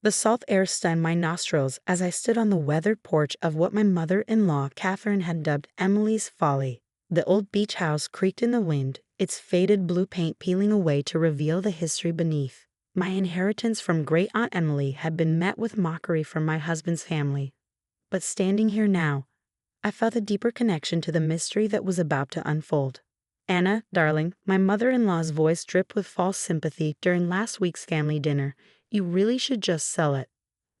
The salt air stunned my nostrils as I stood on the weathered porch of what my mother-in-law Catherine had dubbed Emily's Folly. The old beach house creaked in the wind, its faded blue paint peeling away to reveal the history beneath. My inheritance from Great Aunt Emily had been met with mockery from my husband's family. But standing here now, I felt a deeper connection to the mystery that was about to unfold. "Anna, darling," my mother-in-law's voice dripped with false sympathy during last week's family dinner, "you really should just sell it.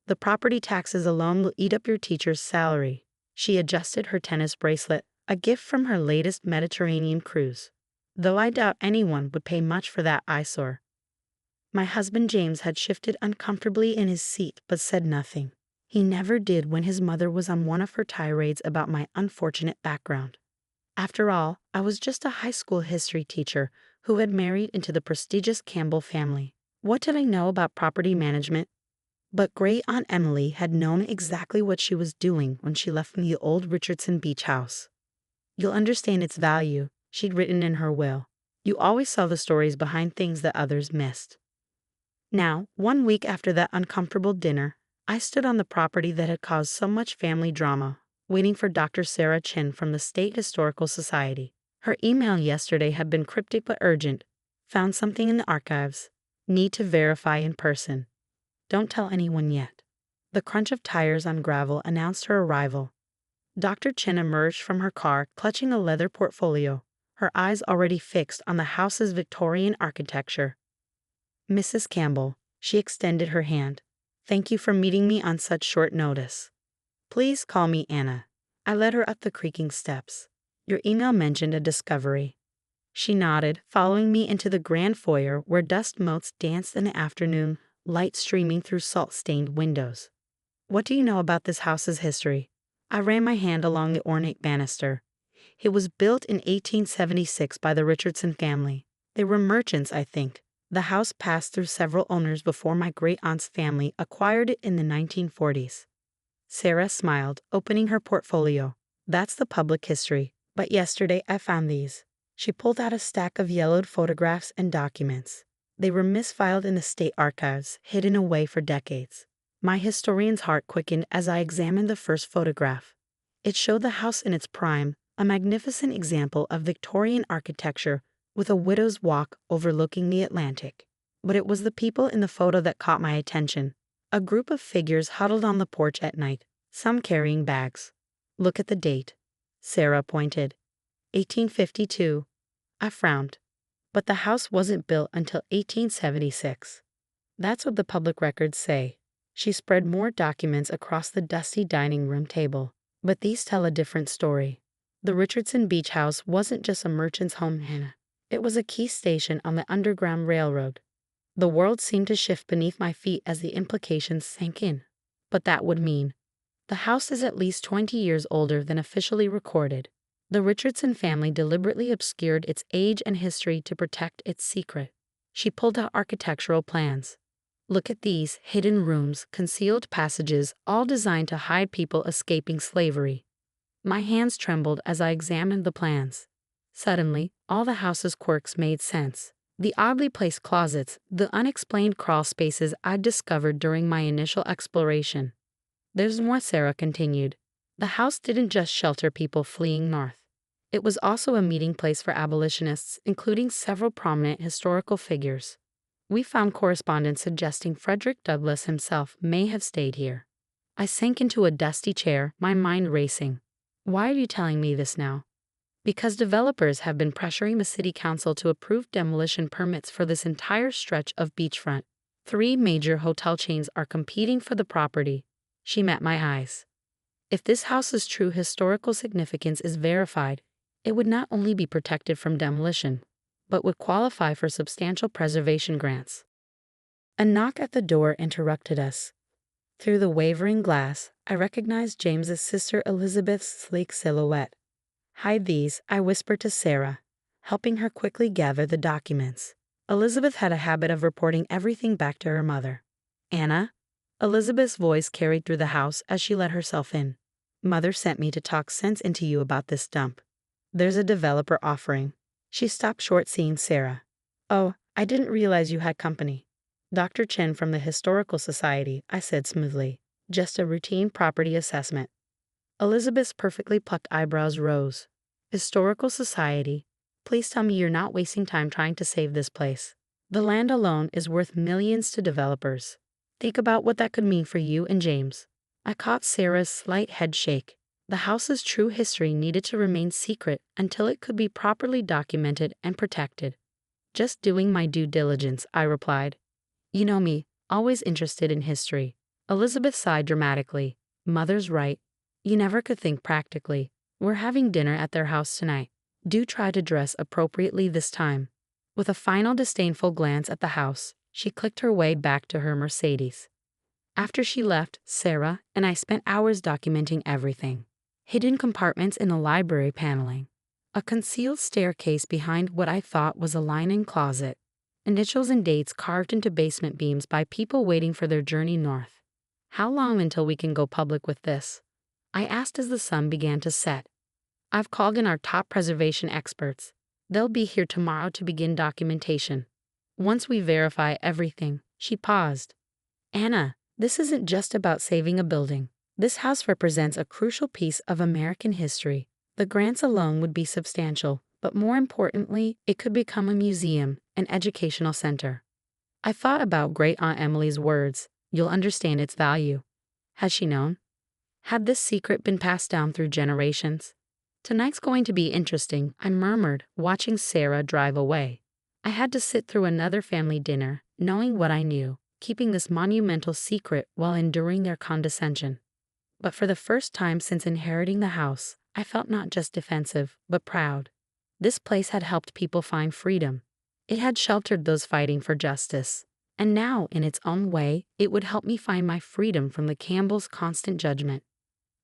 The property taxes alone will eat up your teacher's salary." She adjusted her tennis bracelet, a gift from her latest Mediterranean cruise. "Though I doubt anyone would pay much for that eyesore." My husband James had shifted uncomfortably in his seat but said nothing. He never did when his mother was on one of her tirades about my unfortunate background. After all, I was just a high school history teacher who had married into the prestigious Campbell family. What did I know about property management? But Great Aunt Emily had known exactly what she was doing when she left me the old Richardson Beach House. "You'll understand its value," she'd written in her will. "You always saw the stories behind things that others missed." Now, 1 week after that uncomfortable dinner, I stood on the property that had caused so much family drama, waiting for Dr. Sarah Chen from the State Historical Society. Her email yesterday had been cryptic but urgent. "Found something in the archives. Need to verify in person. Don't tell anyone yet." The crunch of tires on gravel announced her arrival. Dr. Chen emerged from her car clutching a leather portfolio, her eyes already fixed on the house's Victorian architecture. "Mrs. Campbell," she extended her hand. "Thank you for meeting me on such short notice. Please call me Anna." I led her up the creaking steps. "Your email mentioned a discovery." She nodded, following me into the grand foyer where dust motes danced in the afternoon, light streaming through salt-stained windows. "What do you know about this house's history?" I ran my hand along the ornate banister. "It was built in 1876 by the Richardson family. They were merchants, I think. The house passed through several owners before my great-aunt's family acquired it in the 1940s. Sarah smiled, opening her portfolio. "That's the public history. But yesterday I found these." She pulled out a stack of yellowed photographs and documents. They were misfiled in the state archives, hidden away for decades. My historian's heart quickened as I examined the first photograph. It showed the house in its prime, a magnificent example of Victorian architecture with a widow's walk overlooking the Atlantic. But it was the people in the photo that caught my attention. A group of figures huddled on the porch at night, some carrying bags. "Look at the date," Sarah pointed. 1852. I frowned. But the house wasn't built until 1876. That's what the public records say. She spread more documents across the dusty dining room table. But these tell a different story. The Richardson Beach House wasn't just a merchant's home, Hannah. It was a key station on the Underground Railroad. The world seemed to shift beneath my feet as the implications sank in. But that would mean the house is at least 20 years older than officially recorded. The Richardson family deliberately obscured its age and history to protect its secret. She pulled out architectural plans. "Look at these hidden rooms, concealed passages, all designed to hide people escaping slavery." My hands trembled as I examined the plans. Suddenly, all the house's quirks made sense. The oddly placed closets, the unexplained crawl spaces I'd discovered during my initial exploration. "There's more," Sarah continued. "The house didn't just shelter people fleeing north. It was also a meeting place for abolitionists, including several prominent historical figures. We found correspondence suggesting Frederick Douglass himself may have stayed here." I sank into a dusty chair, my mind racing. "Why are you telling me this now?" "Because developers have been pressuring the city council to approve demolition permits for this entire stretch of beachfront. 3 major hotel chains are competing for the property." She met my eyes. "If this house's true historical significance is verified, it would not only be protected from demolition, but would qualify for substantial preservation grants." A knock at the door interrupted us. Through the wavering glass, I recognized James's sister Elizabeth's sleek silhouette. "Hide these," I whispered to Sarah, helping her quickly gather the documents. Elizabeth had a habit of reporting everything back to her mother. "Anna?" Elizabeth's voice carried through the house as she let herself in. "Mother sent me to talk sense into you about this dump. There's a developer offering." She stopped short seeing Sarah. "Oh, I didn't realize you had company." Dr. Chen from the Historical Society, I said smoothly. Just a routine property assessment. Elizabeth's perfectly plucked eyebrows rose. Historical Society? Please tell me you're not wasting time trying to save this place. The land alone is worth millions to developers. Think about what that could mean for you and James. I caught Sarah's slight head shake. The house's true history needed to remain secret until it could be properly documented and protected. Just doing my due diligence, I replied. You know me, always interested in history. Elizabeth sighed dramatically. Mother's right. You never could think practically. We're having dinner at their house tonight. Do try to dress appropriately this time. With a final disdainful glance at the house, she clicked her way back to her Mercedes. After she left, Sarah and I spent hours documenting everything. Hidden compartments in the library paneling. A concealed staircase behind what I thought was a linen closet. Initials and dates carved into basement beams by people waiting for their journey north. How long until we can go public with this? I asked as the sun began to set. I've called in our top preservation experts. They'll be here tomorrow to begin documentation. Once we verify everything, she paused. Anna, this isn't just about saving a building. This house represents a crucial piece of American history. The grants alone would be substantial, but more importantly, it could become a museum, an educational center. I thought about Great Aunt Emily's words. You'll understand its value. Had she known? Had this secret been passed down through generations? Tonight's going to be interesting, I murmured, watching Sarah drive away. I had to sit through another family dinner, knowing what I knew, keeping this monumental secret while enduring their condescension. But for the first time since inheriting the house, I felt not just defensive, but proud. This place had helped people find freedom. It had sheltered those fighting for justice. And now, in its own way, it would help me find my freedom from the Campbell's constant judgment.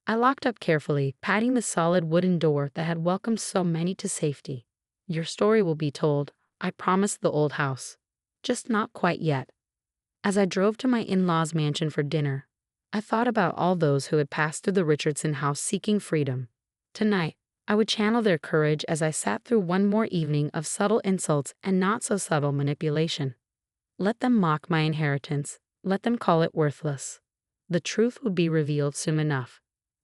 I locked up carefully, patting the solid wooden door that had welcomed so many to safety. Your story will be told, I promised the old house. Just not quite yet. As I drove to my in-laws' mansion for dinner, I thought about all those who had passed through the Richardson house seeking freedom. Tonight, I would channel their courage as I sat through one more evening of subtle insults and not-so-subtle manipulation. Let them mock my inheritance. Let them call it worthless. The truth would be revealed soon enough.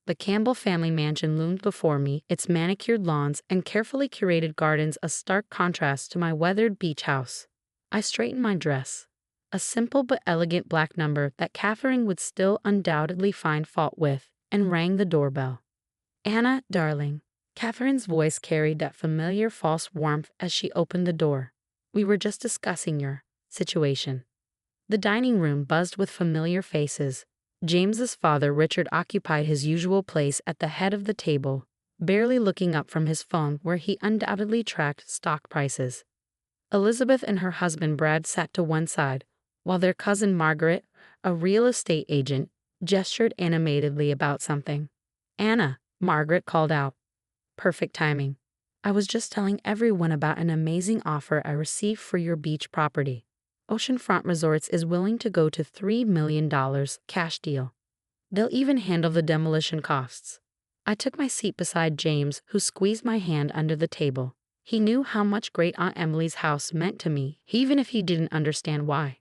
The Campbell family mansion loomed before me, its manicured lawns and carefully curated gardens a stark contrast to my weathered beach house. I straightened my dress. A simple but elegant black number that Catherine would still undoubtedly find fault with, and rang the doorbell. Anna, darling. Catherine's voice carried that familiar false warmth as she opened the door. We were just discussing your situation. The dining room buzzed with familiar faces. James's father, Richard, occupied his usual place at the head of the table, barely looking up from his phone where he undoubtedly tracked stock prices. Elizabeth and her husband Brad sat to one side, while their cousin Margaret, a real estate agent, gestured animatedly about something. Anna, Margaret called out. Perfect timing. I was just telling everyone about an amazing offer I received for your beach property. Oceanfront Resorts is willing to go to $3 million cash deal. They'll even handle the demolition costs. I took my seat beside James, who squeezed my hand under the table. He knew how much Great Aunt Emily's house meant to me, even if he didn't understand why.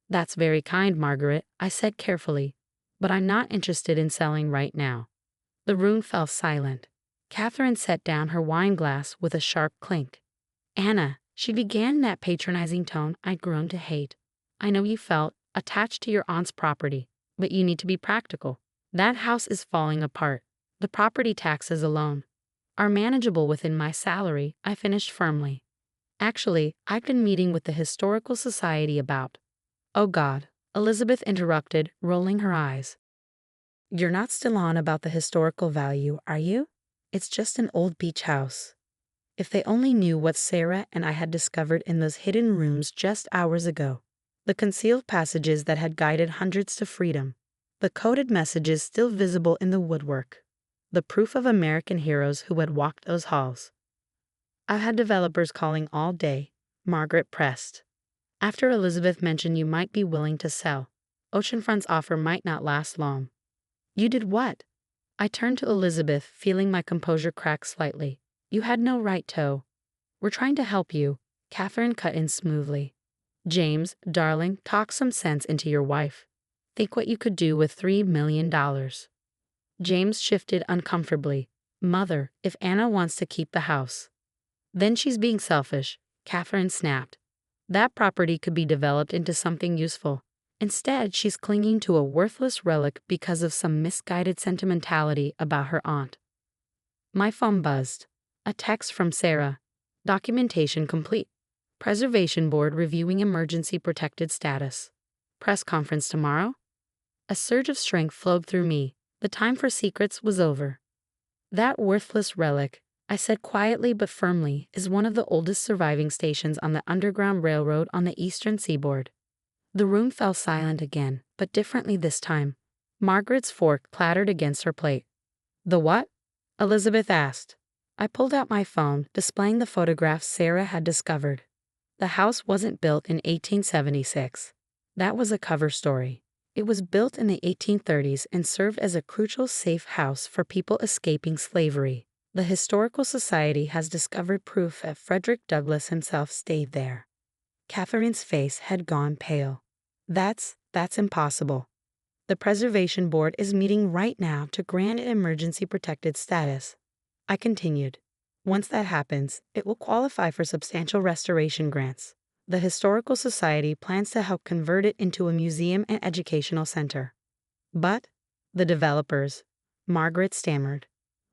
That's very kind, Margaret, I said carefully, but I'm not interested in selling right now. The room fell silent. Catherine set down her wine glass with a sharp clink. Anna, she began in that patronizing tone I'd grown to hate. I know you felt attached to your aunt's property, but you need to be practical. That house is falling apart. The property taxes alone are manageable within my salary, I finished firmly. Actually, I've been meeting with the Historical Society about. Oh God, Elizabeth interrupted, rolling her eyes. You're not still on about the historical value, are you? It's just an old beach house. If they only knew what Sarah and I had discovered in those hidden rooms just hours ago. The concealed passages that had guided hundreds to freedom. The coded messages still visible in the woodwork. The proof of American heroes who had walked those halls. I've had developers calling all day, Margaret pressed. After Elizabeth mentioned you might be willing to sell, Oceanfront's offer might not last long. You did what? I turned to Elizabeth, feeling my composure crack slightly. You had no right to. We're trying to help you, Catherine cut in smoothly. James, darling, talk some sense into your wife. Think what you could do with $3 million. James shifted uncomfortably. Mother, if Anna wants to keep the house, then she's being selfish, Catherine snapped. That property could be developed into something useful. Instead, she's clinging to a worthless relic because of some misguided sentimentality about her aunt. My phone buzzed. A text from Sarah. Documentation complete. Preservation Board reviewing emergency protected status. Press conference tomorrow? A surge of strength flowed through me. The time for secrets was over. That worthless relic, I said quietly but firmly, is one of the oldest surviving stations on the Underground Railroad on the eastern seaboard. The room fell silent again, but differently this time. Margaret's fork clattered against her plate. The what? Elizabeth asked. I pulled out my phone, displaying the photographs Sarah had discovered. The house wasn't built in 1876. That was a cover story. It was built in the 1830s and served as a crucial safe house for people escaping slavery. The Historical Society has discovered proof that Frederick Douglass himself stayed there. Catherine's face had gone pale. That's impossible. The Preservation Board is meeting right now to grant it emergency protected status. I continued. Once that happens, it will qualify for substantial restoration grants. The Historical Society plans to help convert it into a museum and educational center. But the developers, Margaret stammered,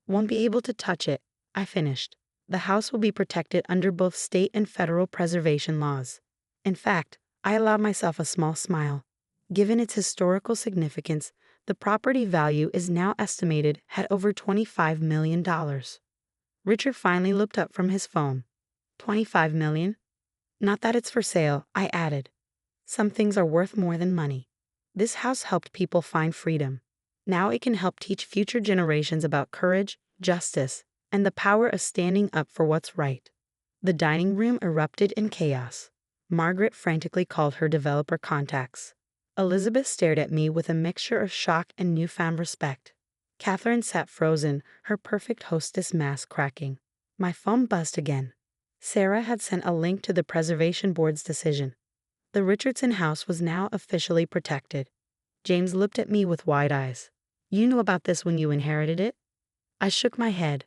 won't be able to touch it. I finished. The house will be protected under both state and federal preservation laws. In fact, I allowed myself a small smile. Given its historical significance, the property value is now estimated at over $25 million. Richard finally looked up from his phone. $25 million? Not that it's for sale, I added. Some things are worth more than money. This house helped people find freedom. Now it can help teach future generations about courage, justice, and the power of standing up for what's right. The dining room erupted in chaos. Margaret frantically called her developer contacts. Elizabeth stared at me with a mixture of shock and newfound respect. Catherine sat frozen, her perfect hostess mask cracking. My phone buzzed again. Sarah had sent a link to the Preservation Board's decision. The Richardson house was now officially protected. James looked at me with wide eyes. You knew about this when you inherited it? I shook my head.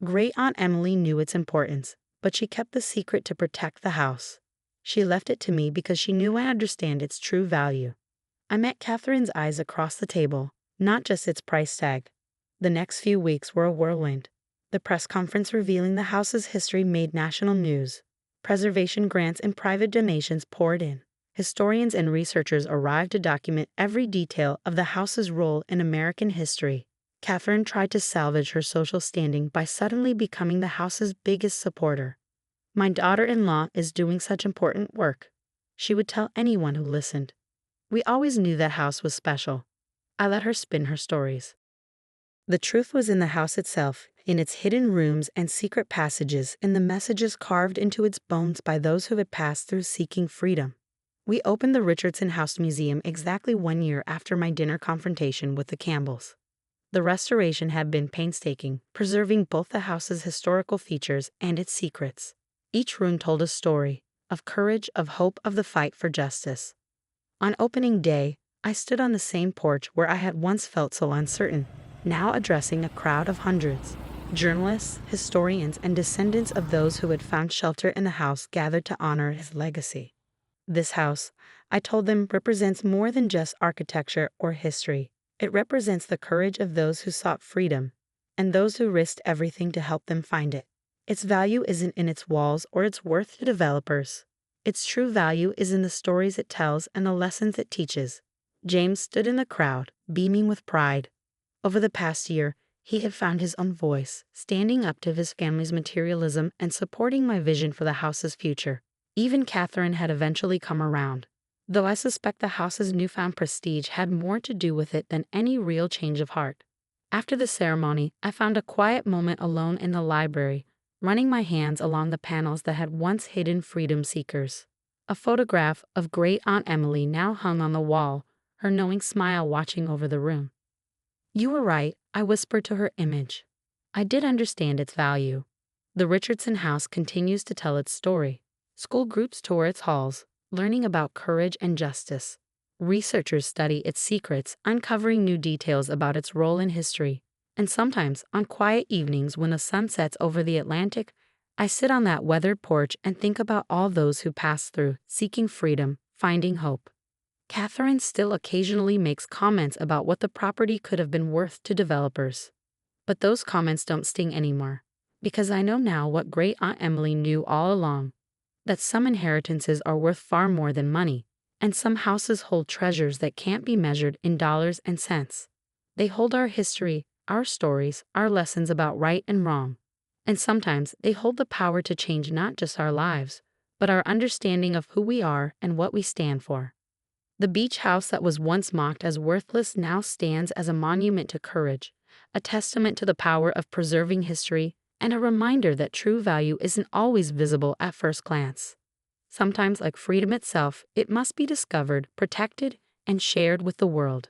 Great Aunt Emily knew its importance, but she kept the secret to protect the house. She left it to me because she knew I understand its true value. I met Catherine's eyes across the table, not just its price tag. The next few weeks were a whirlwind. The press conference revealing the house's history made national news. Preservation grants and private donations poured in. Historians and researchers arrived to document every detail of the house's role in American history. Catherine tried to salvage her social standing by suddenly becoming the house's biggest supporter. My daughter-in-law is doing such important work, she would tell anyone who listened. We always knew that house was special. I let her spin her stories. The truth was in the house itself, in its hidden rooms and secret passages, in the messages carved into its bones by those who had passed through seeking freedom. We opened the Richardson House Museum exactly 1 year after my dinner confrontation with the Campbells. The restoration had been painstaking, preserving both the house's historical features and its secrets. Each room told a story, of courage, of hope, of the fight for justice. On opening day, I stood on the same porch where I had once felt so uncertain, now addressing a crowd of hundreds. Journalists, historians, and descendants of those who had found shelter in the house gathered to honor his legacy. This house, I told them, represents more than just architecture or history. It represents the courage of those who sought freedom, and those who risked everything to help them find it. Its value isn't in its walls or its worth to developers. Its true value is in the stories it tells and the lessons it teaches. James stood in the crowd, beaming with pride. Over the past year, he had found his own voice, standing up to his family's materialism and supporting my vision for the house's future. Even Catherine had eventually come around, though I suspect the house's newfound prestige had more to do with it than any real change of heart. After the ceremony, I found a quiet moment alone in the library, running my hands along the panels that had once hidden freedom seekers. A photograph of Great Aunt Emily now hung on the wall, her knowing smile watching over the room. You were right, I whispered to her image. I did understand its value. The Richardson house continues to tell its story. School groups tour its halls, learning about courage and justice. Researchers study its secrets, uncovering new details about its role in history. And sometimes, on quiet evenings when the sun sets over the Atlantic, I sit on that weathered porch and think about all those who passed through, seeking freedom, finding hope. Catherine still occasionally makes comments about what the property could have been worth to developers. But those comments don't sting anymore, because I know now what Great Aunt Emily knew all along, that some inheritances are worth far more than money, and some houses hold treasures that can't be measured in dollars and cents. They hold our history, our stories, our lessons about right and wrong. And sometimes they hold the power to change not just our lives, but our understanding of who we are and what we stand for. The beach house that was once mocked as worthless now stands as a monument to courage, a testament to the power of preserving history, and a reminder that true value isn't always visible at first glance. Sometimes, like freedom itself, it must be discovered, protected, and shared with the world.